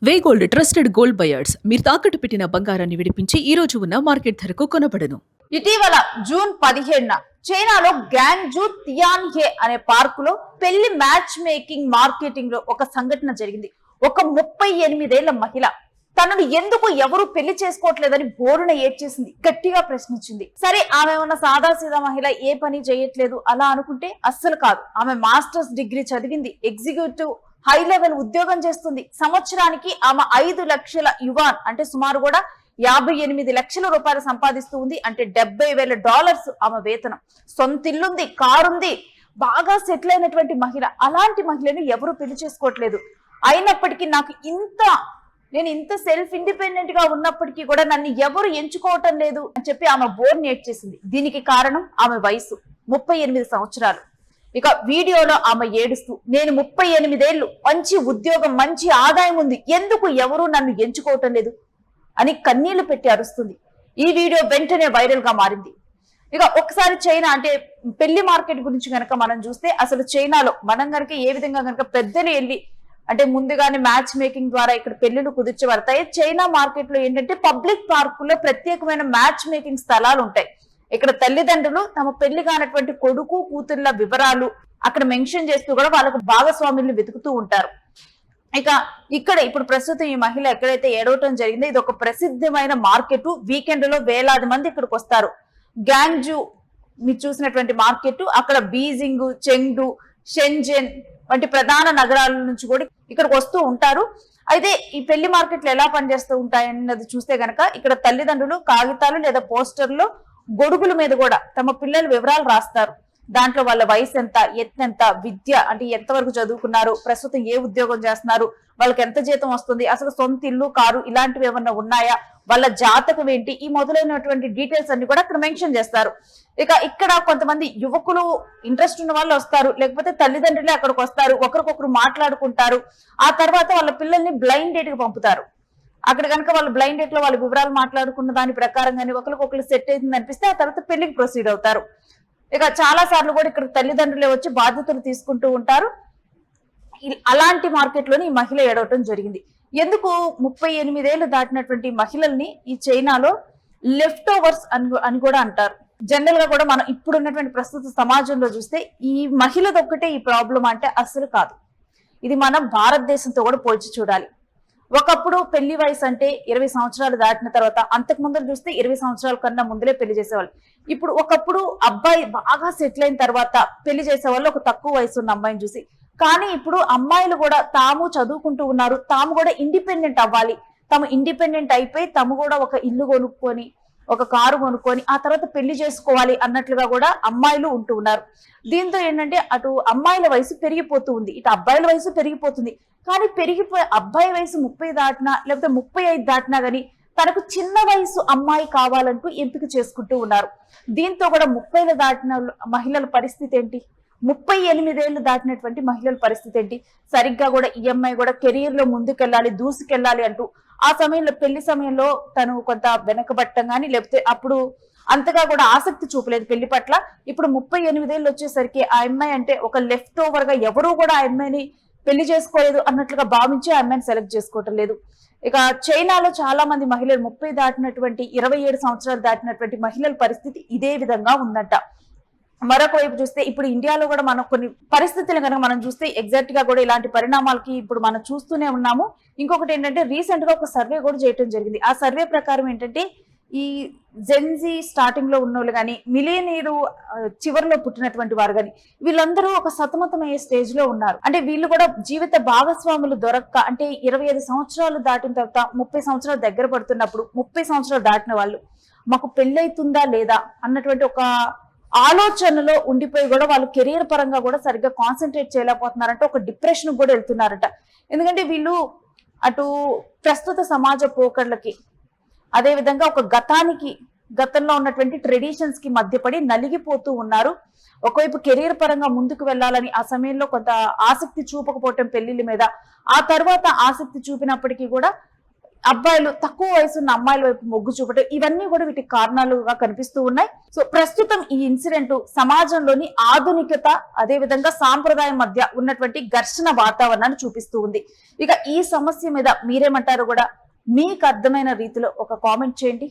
వే gold trusted gold buyers మీరు తాకట్టు పెట్టిన బంగారాన్ని విడిపించి ఈ రోజు ఉన్న మార్కెట్ ధరకు కొనబడను. ఇటీవల జూన్ 17న చైనాలో గ్యాంగ్జూ తియాన్హే అనే పార్కులో పెళ్లి మ్యాచ్ మేకింగ్ మార్కెటింగ్ లో ఒక సంఘటన జరిగింది. ఒక 38 మహిళ తనను ఎందుకు ఎవరు పెళ్లి చేసుకోవట్లేదని బోరున ఏడ్చేసింది, గట్టిగా ప్రశ్నించింది. సరే, ఆమె ఉన్న సాదాసీదా మహిళ, ఏ పని చేయట్లేదు అలా అనుకుంటే అస్సలు కాదు. ఆమె మాస్టర్స్ డిగ్రీ చదివింది, ఎగ్జిక్యూటివ్ హై లెవెల్ ఉద్యోగం చేస్తుంది. సంవత్సరానికి ఆమె 5 లక్షల యువాన్ అంటే సుమారు కూడా 58 లక్షల రూపాయలు సంపాదిస్తూ ఉంది. అంటే $70,000 ఆమె వేతనం. సొంత ఇల్లుంది, కారుంది, బాగా సెటిల్ అయినటువంటి మహిళ. అలాంటి మహిళని ఎవరు పెళ్లి చేసుకోవట్లేదు. అయినప్పటికీ నేను ఇంత సెల్ఫ్ ఇండిపెండెంట్ గా ఉన్నప్పటికీ కూడా నన్ను ఎవరు ఎంచుకోవటం లేదు అని చెప్పి ఆమె బోర్ నేర్చేసింది. దీనికి కారణం ఆమె వయసు 38 సంవత్సరాలు. ఇక వీడియోలో ఆమె ఏడుస్తూ, నేను 38 ఏళ్ళు, మంచి ఉద్యోగం, మంచి ఆదాయం ఉంది, ఎందుకు ఎవరు నన్ను ఎంచుకోవటం లేదు అని కన్నీళ్లు పెట్టి అరుస్తుంది. ఈ వీడియో వెంటనే వైరల్ గా మారింది. ఇక ఒకసారి చైనా అంటే పెళ్లి మార్కెట్ గురించి కనుక మనం చూస్తే, అసలు చైనాలో మనం కనుక ఏ విధంగా కనుక పెద్దలు వెళ్ళి అంటే ముందుగానే మ్యాచ్ మేకింగ్ ద్వారా ఇక్కడ పెళ్లిళ్ళు కుదిర్చబడతాయి. చైనా మార్కెట్ లో ఏంటంటే పబ్లిక్ పార్కుల్లో ప్రత్యేకమైన మ్యాచ్ మేకింగ్ స్థలాలు ఉంటాయి. ఇక్కడ తల్లిదండ్రులు తమ పెళ్లి కానటువంటి కొడుకు కూతుర్ల వివరాలు అక్కడ మెన్షన్ చేస్తూ కూడా వాళ్ళకు భాగస్వాముల్ని వెతుకుతూ ఉంటారు. ఇక్కడ ఇప్పుడు ప్రస్తుతం ఈ మహిళ ఎక్కడైతే ఏడవటం జరిగిందో ఇది ఒక ప్రసిద్ధమైన మార్కెట్. వీకెండ్ లో వేలాది మంది ఇక్కడికి వస్తారు. గ్యాంగ్జూ మీరు చూసినటువంటి మార్కెట్, అక్కడ బీజింగ్, చెంగ్డు, షెంజెన్ వంటి ప్రధాన నగరాల నుంచి కూడా ఇక్కడికి వస్తూ ఉంటారు. అయితే ఈ పెళ్లి మార్కెట్లు ఎలా పనిచేస్తూ ఉంటాయన్నది చూస్తే గనక ఇక్కడ తల్లిదండ్రులు కాగితాలు లేదా పోస్టర్లో గొడుగుల మీద కూడా తమ పిల్లల వివరాలు రాస్తారు. దాంట్లో వాళ్ళ వయసు ఎంత, ఎత్తెంత, విద్య అంటే ఎంతవరకు చదువుకున్నారు, ప్రస్తుతం ఏ ఉద్యోగం చేస్తున్నారు, వాళ్ళకి ఎంత జీతం వస్తుంది, అసలు సొంత ఇల్లు, కారు ఇలాంటివి ఏమన్నా ఉన్నాయా, వాళ్ళ జాతకం ఏంటి, ఈ మొదలైనటువంటి డీటెయిల్స్ అన్ని కూడా అక్కడ మెన్షన్ చేస్తారు. ఇక్కడ కొంతమంది యువకులు ఇంట్రెస్ట్ ఉన్న వాళ్ళు వస్తారు, లేకపోతే తల్లిదండ్రులే అక్కడికి వస్తారు, ఒకరికొకరు మాట్లాడుకుంటారు. ఆ తర్వాత వాళ్ళ పిల్లల్ని బ్లైండ్ డేట్ కి పంపుతారు. అక్కడ కనుక వాళ్ళు బ్లైండ్ డేట్ లో వాళ్ళ వివరాలు మాట్లాడుకున్న దాని ప్రకారంగానే ఒకరికొకరు సెట్ అవుతుంది అనిపిస్తే ఆ తర్వాత పెళ్లికి ప్రొసీడ్ అవుతారు. చాలా సార్లు కూడా ఇక్కడ తల్లిదండ్రులే వచ్చి బాధ్యతలు తీసుకుంటూ ఉంటారు. అలాంటి మార్కెట్ లోని ఈ మహిళ ఏడవటం జరిగింది. ఎందుకు 38 ఏళ్ళు దాటినటువంటి మహిళల్ని ఈ చైనాలో లెఫ్ట్ ఓవర్స్ అని కూడా అంటారు. జనరల్ గా కూడా మనం ఇప్పుడున్నటువంటి ప్రస్తుత సమాజంలో చూస్తే ఈ మహిళదొక్కటే ఈ ప్రాబ్లం అంటే అస్సలు కాదు. ఇది మనం భారతదేశంతో కూడా పోల్చి చూడాలి. ఒకప్పుడు పెళ్లి వయసు అంటే 20 సంవత్సరాలు దాటిన తర్వాత, అంతకు ముందు చూస్తే 20 సంవత్సరాల కన్నా ముందులే పెళ్లి చేసేవాళ్ళు. ఇప్పుడు ఒకప్పుడు అబ్బాయి బాగా సెటిల్ అయిన తర్వాత పెళ్లి చేసేవాళ్ళు ఒక తక్కువ వయసు ఉన్న అమ్మాయిని చూసి. కానీ ఇప్పుడు అమ్మాయిలు కూడా తాము చదువుకుంటూ ఉన్నారు, తాము కూడా ఇండిపెండెంట్ అవ్వాలి, తాము ఇండిపెండెంట్ అయిపోయి తాము కూడా ఒక ఇల్లు కొనుక్కొని ఒక కారు కొనుక్కొని ఆ తర్వాత పెళ్లి చేసుకోవాలి అన్నట్లుగా కూడా అమ్మాయిలు ఉంటూ ఉన్నారు. దీంతో ఏంటంటే అటు అమ్మాయిల వయసు పెరిగిపోతూ ఉంది, ఇటు అబ్బాయిల వయసు పెరిగిపోతుంది. కానీ పెరిగిపోయి అబ్బాయి వయసు 30 దాటినా లేకపోతే 35 దాటినా గానీ తనకు చిన్న వయసు అమ్మాయి కావాలంటూ ఎంపిక చేసుకుంటూ ఉన్నారు. దీంతో కూడా 30 దాటిన మహిళల పరిస్థితి ఏంటి, 38 ఏళ్ళు దాటినటువంటి మహిళల పరిస్థితి ఏంటి? సరిగ్గా కూడా ఈ అమ్మాయి కూడా కెరీర్ లో ముందుకెళ్ళాలి, దూసుకెళ్ళాలి అంటూ ఆ సమయంలో పెళ్లి సమయంలో తను కొంత వెనకబట్టం కానీ లేకపోతే అప్పుడు అంతగా కూడా ఆసక్తి చూపలేదు పెళ్లి పట్ల. ఇప్పుడు 38 ఏళ్ళు వచ్చేసరికి ఆ అమ్మాయి అంటే ఒక లెఫ్ట్ ఓవర్ గా ఎవరూ కూడా ఆ అమ్మాయిని పెళ్లి చేసుకోలేదు అన్నట్లుగా భావించి ఆ అమ్మాయిని సెలెక్ట్ చేసుకోవటం లేదు. చైనాలో చాలా మంది మహిళలు 30 దాటినటువంటి 27 సంవత్సరాలు దాటినటువంటి మహిళల పరిస్థితి ఇదే విధంగా ఉందంట. మరొక వైపు చూస్తే ఇప్పుడు ఇండియాలో కూడా మనం కొన్ని పరిస్థితులు కనుక మనం చూస్తే ఎగ్జాక్ట్ గా కూడా ఇలాంటి పరిణామాలకి ఇప్పుడు మనం చూస్తూనే ఉన్నాము. ఇంకొకటి ఏంటంటే రీసెంట్ గా ఒక సర్వే కూడా చేయడం జరిగింది. ఆ సర్వే ప్రకారం ఏంటంటే ఈ జెన్జీ స్టార్టింగ్ లో ఉన్నోళ్ళు కానీ మిలియనీరు చివరిలో పుట్టినటువంటి వారు కానీ వీళ్ళందరూ ఒక సతమతమయ్యే స్టేజ్ లో ఉన్నారు. అంటే వీళ్ళు కూడా జీవిత భాగస్వాములు దొరక్క అంటే 25 సంవత్సరాలు దాటిన తర్వాత 30 సంవత్సరాలు దగ్గర పడుతున్నప్పుడు 30 సంవత్సరాలు దాటిన వాళ్ళు మాకు పెళ్ళైతుందా లేదా అన్నటువంటి ఒక ఆలోచనలో ఉండిపోయి కూడా వాళ్ళు కెరీర్ పరంగా కూడా సరిగ్గా కాన్సన్ట్రేట్ చేయలేకపోతున్నారంటే ఒక డిప్రెషన్ కూడా వెళ్తున్నారట. ఎందుకంటే వీళ్ళు అటు ప్రస్తుత సమాజ పోకడలకి అదే విధంగా ఒక గతంలో ఉన్నటువంటి ట్రెడిషన్స్ కి మధ్యపడి నలిగిపోతూ ఉన్నారు. ఒకవైపు కెరీర్ పరంగా ముందుకు వెళ్ళాలని ఆ సమయంలో కొంత ఆసక్తి చూపకపోవటం పెళ్లిళ్ళ మీద, ఆ తర్వాత ఆసక్తి చూపినప్పటికీ కూడా అబ్బాయిలు తక్కువ వయసు ఉన్న అమ్మాయిల వైపు మొగ్గు చూపడం, ఇవన్నీ కూడా వీటికి కారణాలుగా కనిపిస్తూ ఉన్నాయి. సో ప్రస్తుతం ఈ ఇన్సిడెంట్ సమాజంలోని ఆధునికత అదే విధంగా సాంప్రదాయం మధ్య ఉన్నటువంటి ఘర్షణ వాతావరణాన్ని చూపిస్తూ ఉంది. ఇక ఈ సమస్య మీద మీరేమంటారు కూడా మీకు అర్థమైన రీతిలో ఒక కామెంట్ చేయండి.